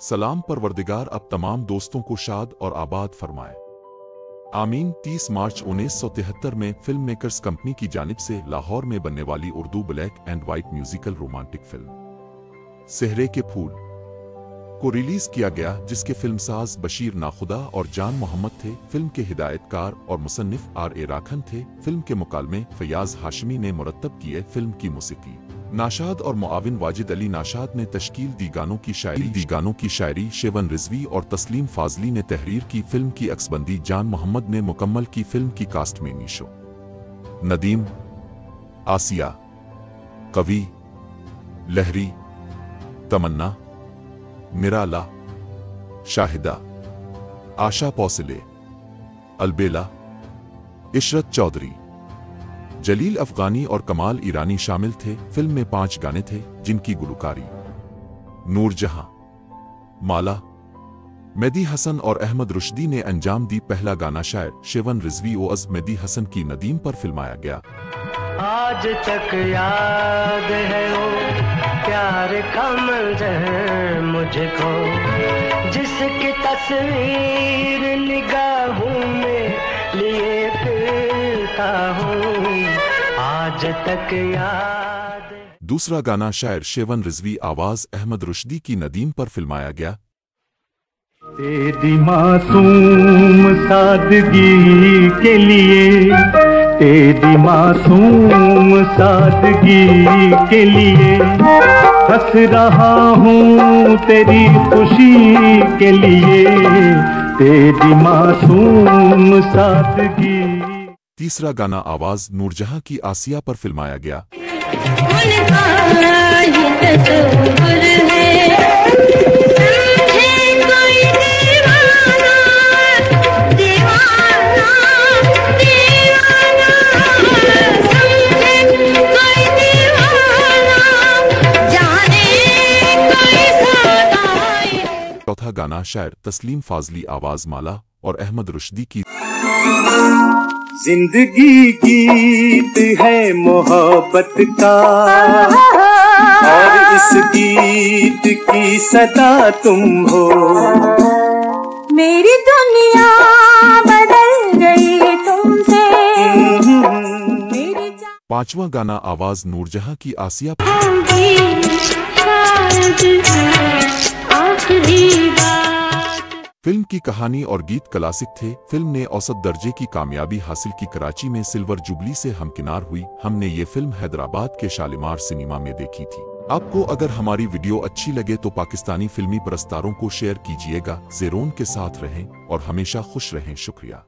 सलाम परवरदिगार अब तमाम दोस्तों को शाद और आबाद फरमाए। आमीन। 30 मार्च 1973 में फिल्म मेकर्स कंपनी की जानिब से लाहौर में बनने वाली Urdu black and white musical romantic film Sehre ke Phool को रिलीज किया गया, जिसके फिल्मसाज बशीर नाखुदा और जान मोहम्मद थे। फिल्म के हिदायतकार और मुसन्निफ R.A. राखन थे। फिल्म के मुकालमे फयाज हाशमी ने मुरत्तब किए। फिल्म की मौसीकी नाशाद और मुआविन वाजिद अली नाशाद ने तश्कील दी। गानों की शायरी शेवन रिजवी और तस्लीम फाजली ने तहरीर की। फिल्म की अक्सबंदी जान मोहम्मद ने मुकम्मल की। फिल्म की कास्ट में नीशो, नदीम, आसिया, कवि, लहरी, तमन्ना, निराला, शाहिदा, आशा पौसिले, अलबेला, इशरत चौधरी, जलील अफगानी और कमाल ईरानी शामिल थे। फिल्म में 5 गाने थे, जिनकी गुलकारी नूरजहां, माला, मेहदी हसन और अहमद रुश्दी ने अंजाम दी। पहला गाना शायर शेवन रिजवी ओअज़ मेहदी हसन की नदीम पर फिल्माया गया। आज तक याद है वो प्यार का मंजर मुझको, जिसकी तस्वीर निगाहों में लिए फिरता हूँ, आज तक याद। दूसरा गाना शायर शेवन रिजवी आवाज अहमद रुश्दी की नदीम पर फिल्माया गया। तेरी मासूम सादगी के लिए, तेरी मासूम सादगी के लिए हंस रहा हूँ, तेरी खुशी के लिए, तेरी मासूम सादगी। तीसरा गाना आवाज नूरजहां की आसिया पर फिल्माया गया। चौथा गाना शायर तस्लीम फाजली आवाज माला और अहमद रुश्दी की। जिंदगी गीत है मोहब्बत का, और इस गीत की सदा तुम हो। मेरी दुनिया बदल गई तुमसे। पांचवा गाना आवाज नूरजहां की आसिया। फिल्म की कहानी और गीत क्लासिक थे। फिल्म ने औसत दर्जे की कामयाबी हासिल की। कराची में सिल्वर जुबली से हमकिनार हुई। हमने ये फिल्म हैदराबाद के शालीमार सिनेमा में देखी थी। आपको अगर हमारी वीडियो अच्छी लगे तो पाकिस्तानी फिल्मी परस्तारों को शेयर कीजिएगा। ज़ेरोन के साथ रहें और हमेशा खुश रहें। शुक्रिया।